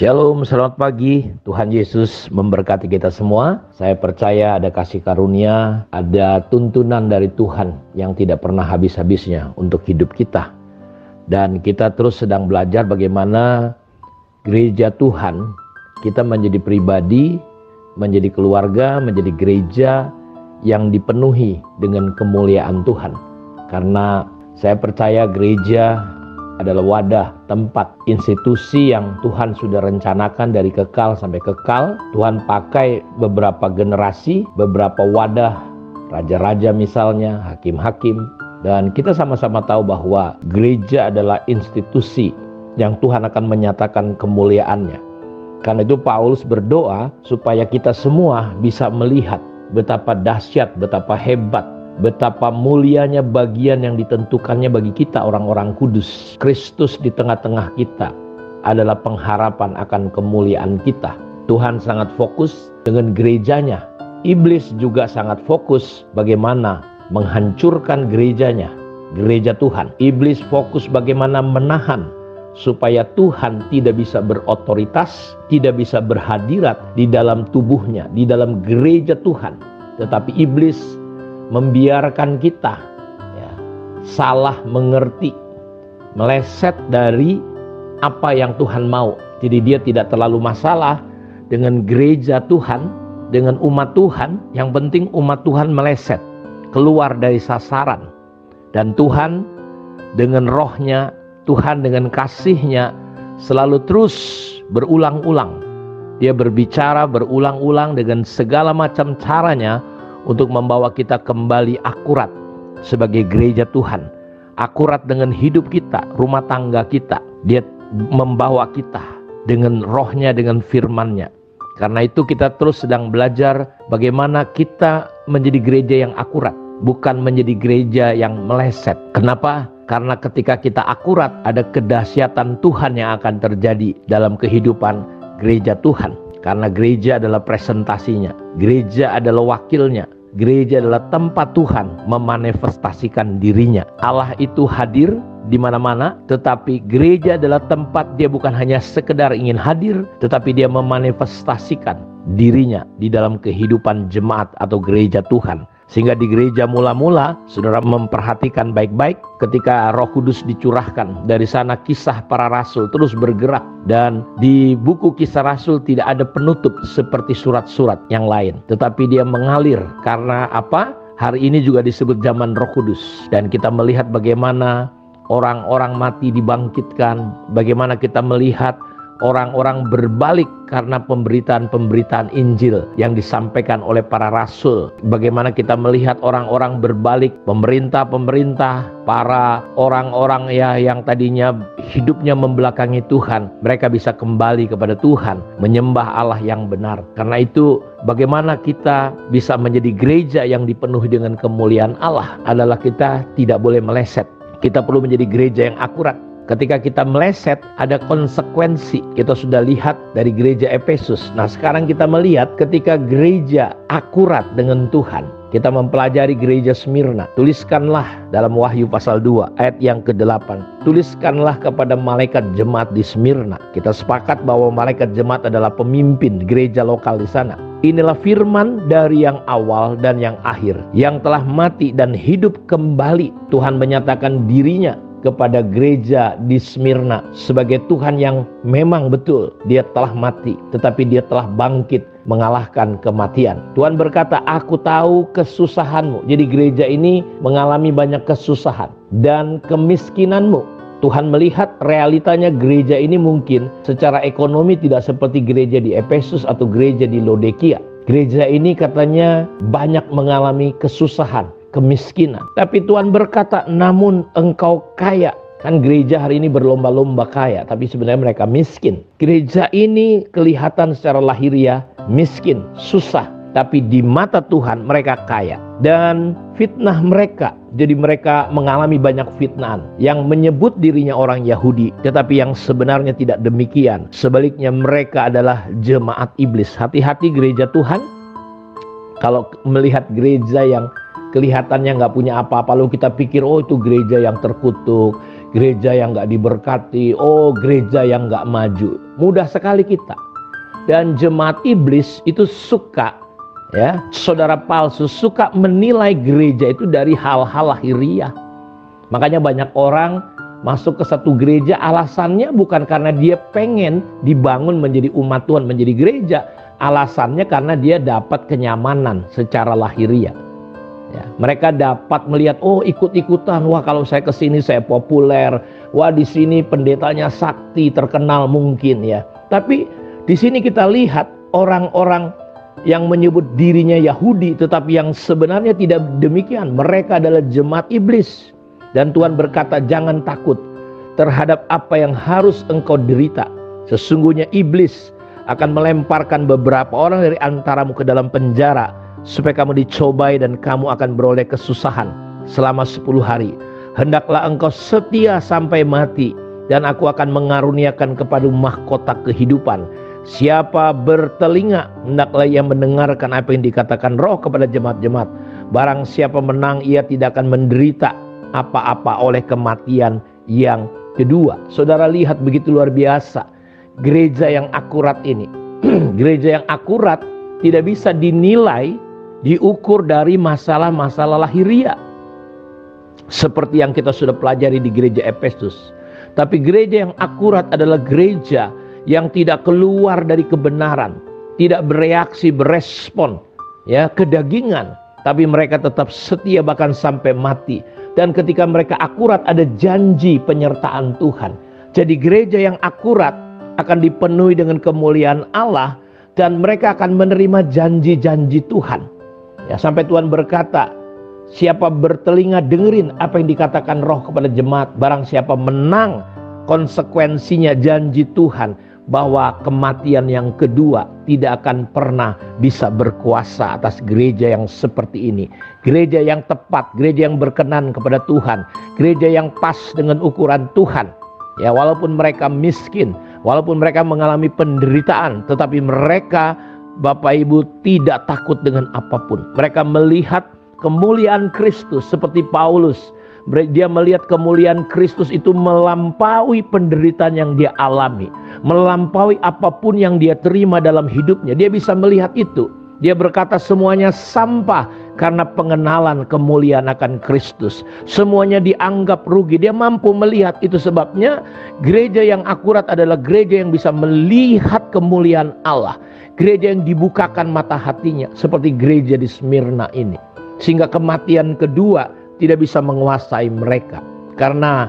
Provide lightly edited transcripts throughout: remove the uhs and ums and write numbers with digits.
Shalom, selamat pagi. Tuhan Yesus memberkati kita semua. Saya percaya ada kasih karunia, ada tuntunan dari Tuhan yang tidak pernah habis-habisnya untuk hidup kita. Dan kita terus sedang belajar bagaimana gereja Tuhan, kita menjadi pribadi, menjadi keluarga, menjadi gereja yang dipenuhi dengan kemuliaan Tuhan. Karena saya percaya gereja adalah wadah, tempat, institusi yang Tuhan sudah rencanakan dari kekal sampai kekal. Tuhan pakai beberapa generasi, beberapa wadah, raja-raja misalnya, hakim-hakim. Dan kita sama-sama tahu bahwa gereja adalah institusi yang Tuhan akan menyatakan kemuliaannya. Karena itu Paulus berdoa supaya kita semua bisa melihat betapa dahsyat, betapa hebat, betapa mulianya bagian yang ditentukannya bagi kita orang-orang kudus. Kristus di tengah-tengah kita adalah pengharapan akan kemuliaan kita. Tuhan sangat fokus dengan gerejanya. Iblis juga sangat fokus bagaimana menghancurkan gerejanya, gereja Tuhan. Iblis fokus bagaimana menahan supaya Tuhan tidak bisa berotoritas, tidak bisa berhadirat di dalam tubuhnya, di dalam gereja Tuhan. Tetapi iblis membiarkan kita salah mengerti, meleset dari apa yang Tuhan mau. Jadi dia tidak terlalu masalah dengan gereja Tuhan, dengan umat Tuhan. Yang penting umat Tuhan meleset, keluar dari sasaran. Dan Tuhan dengan rohnya, Tuhan dengan kasihnya selalu terus berulang-ulang. Dia berbicara berulang-ulang dengan segala macam caranya untuk membawa kita kembali akurat sebagai gereja Tuhan. Akurat dengan hidup kita, rumah tangga kita. Dia membawa kita dengan rohnya, dengan firman-Nya. Karena itu kita terus sedang belajar bagaimana kita menjadi gereja yang akurat, bukan menjadi gereja yang meleset. Kenapa? Karena ketika kita akurat, ada kedahsyatan Tuhan yang akan terjadi dalam kehidupan gereja Tuhan. Karena gereja adalah presentasinya, gereja adalah wakilnya, gereja adalah tempat Tuhan memanifestasikan dirinya. Allah itu hadir di mana-mana, tetapi gereja adalah tempat dia bukan hanya sekedar ingin hadir, tetapi dia memanifestasikan dirinya di dalam kehidupan jemaat atau gereja Tuhan. Sehingga di gereja mula-mula, saudara memperhatikan baik-baik ketika Roh Kudus dicurahkan. Dari sana kisah para rasul terus bergerak. Dan di buku kisah rasul tidak ada penutup seperti surat-surat yang lain. Tetapi dia mengalir. Karena apa? Hari ini juga disebut zaman Roh Kudus. Dan kita melihat bagaimana orang-orang mati dibangkitkan. Bagaimana kita melihat orang-orang berbalik karena pemberitaan-pemberitaan Injil yang disampaikan oleh para rasul. Bagaimana kita melihat orang-orang berbalik, pemerintah-pemerintah, para orang-orang yang tadinya hidupnya membelakangi Tuhan, mereka bisa kembali kepada Tuhan, menyembah Allah yang benar. Karena itu bagaimana kita bisa menjadi gereja yang dipenuhi dengan kemuliaan Allah adalah kita tidak boleh meleset. Kita perlu menjadi gereja yang akurat. Ketika kita meleset, ada konsekuensi. Kita sudah lihat dari gereja Efesus. Nah, sekarang kita melihat ketika gereja akurat dengan Tuhan. Kita mempelajari gereja Smyrna. Tuliskanlah dalam Wahyu pasal 2 ayat yang ke-8. Tuliskanlah kepada malaikat jemaat di Smyrna. Kita sepakat bahwa malaikat jemaat adalah pemimpin gereja lokal di sana. Inilah firman dari yang awal dan yang akhir, yang telah mati dan hidup kembali. Tuhan menyatakan dirinya kepada gereja di Smyrna sebagai Tuhan yang memang betul dia telah mati, tetapi dia telah bangkit mengalahkan kematian. Tuhan berkata, aku tahu kesusahanmu. Jadi gereja ini mengalami banyak kesusahan dan kemiskinanmu. Tuhan melihat realitanya gereja ini mungkin secara ekonomi tidak seperti gereja di Efesus atau gereja di Laodikia. Gereja ini katanya banyak mengalami kesusahan, kemiskinan. Tapi Tuhan berkata, namun engkau kaya. Kan gereja hari ini berlomba-lomba kaya, tapi sebenarnya mereka miskin. Gereja ini kelihatan secara lahiriah miskin, susah. Tapi di mata Tuhan mereka kaya. Dan fitnah mereka, jadi mereka mengalami banyak fitnaan. Yang menyebut dirinya orang Yahudi, tetapi yang sebenarnya tidak demikian. Sebaliknya mereka adalah jemaat iblis. Hati-hati gereja Tuhan. Kalau melihat gereja yang kelihatannya nggak punya apa-apa, lalu kita pikir, oh itu gereja yang terkutuk, gereja yang gak diberkati, oh gereja yang gak maju. Mudah sekali kita. Dan jemaat iblis itu suka, ya, saudara palsu suka menilai gereja itu dari hal-hal lahiriah. Makanya banyak orang masuk ke satu gereja alasannya bukan karena dia pengen dibangun menjadi umat Tuhan, menjadi gereja. Alasannya karena dia dapat kenyamanan secara lahiriah. Ya, mereka dapat melihat, oh ikut-ikutan, wah kalau saya ke sini saya populer, wah di sini pendetanya sakti, terkenal mungkin ya. Tapi di sini kita lihat orang-orang yang menyebut dirinya Yahudi, tetapi yang sebenarnya tidak demikian. Mereka adalah jemaat iblis. Dan Tuhan berkata, jangan takut terhadap apa yang harus engkau derita. Sesungguhnya iblis akan melemparkan beberapa orang dari antaramu ke dalam penjara, supaya kamu dicobai dan kamu akan beroleh kesusahan selama 10 hari. Hendaklah engkau setia sampai mati, dan aku akan mengaruniakan kepadamu mahkota kehidupan. Siapa bertelinga, hendaklah ia mendengarkan apa yang dikatakan Roh kepada jemaat-jemaat. Barang siapa menang, ia tidak akan menderita apa-apa oleh kematian yang kedua. Saudara lihat begitu luar biasa. Gereja yang akurat ini, gereja yang akurat tidak bisa dinilai, diukur dari masalah-masalah lahiriah. Seperti yang kita sudah pelajari di gereja Efesus. Tapi gereja yang akurat adalah gereja yang tidak keluar dari kebenaran, tidak bereaksi, berespon ya kedagingan, tapi mereka tetap setia bahkan sampai mati. Dan ketika mereka akurat, ada janji penyertaan Tuhan. Jadi gereja yang akurat akan dipenuhi dengan kemuliaan Allah, dan mereka akan menerima janji-janji Tuhan. Ya, sampai Tuhan berkata, siapa bertelinga dengerin apa yang dikatakan Roh kepada jemaat. Barang siapa menang, konsekuensinya janji Tuhan bahwa kematian yang kedua tidak akan pernah bisa berkuasa atas gereja yang seperti ini. Gereja yang tepat, gereja yang berkenan kepada Tuhan, gereja yang pas dengan ukuran Tuhan. Ya, walaupun mereka miskin, walaupun mereka mengalami penderitaan, tetapi mereka, Bapak Ibu, tidak takut dengan apapun. Mereka melihat kemuliaan Kristus seperti Paulus. Dia melihat kemuliaan Kristus itu melampaui penderitaan yang dia alami, melampaui apapun yang dia terima dalam hidupnya. Dia bisa melihat itu. Dia berkata semuanya sampah karena pengenalan kemuliaan akan Kristus. Semuanya dianggap rugi. Dia mampu melihat itu, sebabnya gereja yang akurat adalah gereja yang bisa melihat kemuliaan Allah. Gereja yang dibukakan mata hatinya seperti gereja di Smyrna ini. Sehingga kematian kedua tidak bisa menguasai mereka. Karena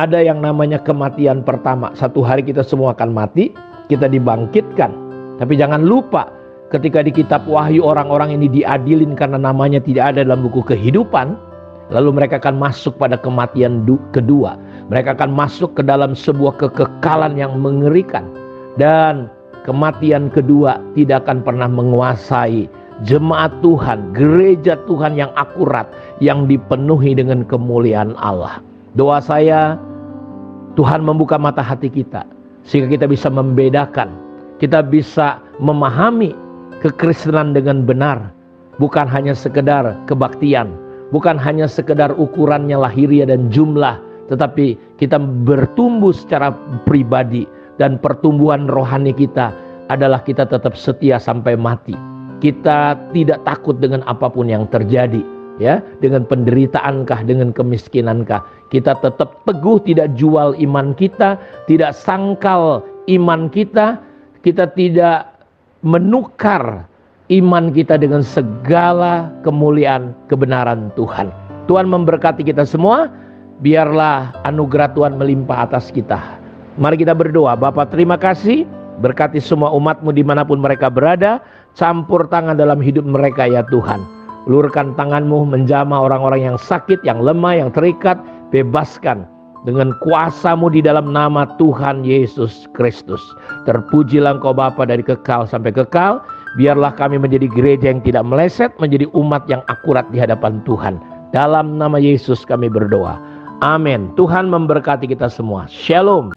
ada yang namanya kematian pertama. Satu hari kita semua akan mati, kita dibangkitkan. Tapi jangan lupa, ketika di kitab Wahyu orang-orang ini diadilin karena namanya tidak ada dalam buku kehidupan, lalu mereka akan masuk pada kematian kedua. Mereka akan masuk ke dalam sebuah kekekalan yang mengerikan. Dan kematian kedua tidak akan pernah menguasai jemaat Tuhan, gereja Tuhan yang akurat, yang dipenuhi dengan kemuliaan Allah. Doa saya, Tuhan membuka mata hati kita, sehingga kita bisa membedakan, kita bisa memahami kekristenan dengan benar. Bukan hanya sekedar kebaktian, bukan hanya sekedar ukurannya lahiriah dan jumlah, tetapi kita bertumbuh secara pribadi. Dan pertumbuhan rohani kita adalah kita tetap setia sampai mati. Kita tidak takut dengan apapun yang terjadi, ya, dengan penderitaankah, dengan kemiskinankah, kita tetap teguh, tidak jual iman kita, tidak sangkal iman kita, kita tidak menukar iman kita dengan segala kemuliaan kebenaran Tuhan. Tuhan memberkati kita semua. Biarlah anugerah Tuhan melimpah atas kita. Mari kita berdoa. Bapa, terima kasih, berkati semua umat-Mu dimanapun mereka berada. Campur tangan dalam hidup mereka ya Tuhan. Ulurkan tangan-Mu menjamah orang-orang yang sakit, yang lemah, yang terikat. Bebaskan dengan kuasa-Mu di dalam nama Tuhan Yesus Kristus. Terpujilah Engkau Bapa dari kekal sampai kekal. Biarlah kami menjadi gereja yang tidak meleset, menjadi umat yang akurat di hadapan Tuhan. Dalam nama Yesus kami berdoa. Amin. Tuhan memberkati kita semua. Shalom.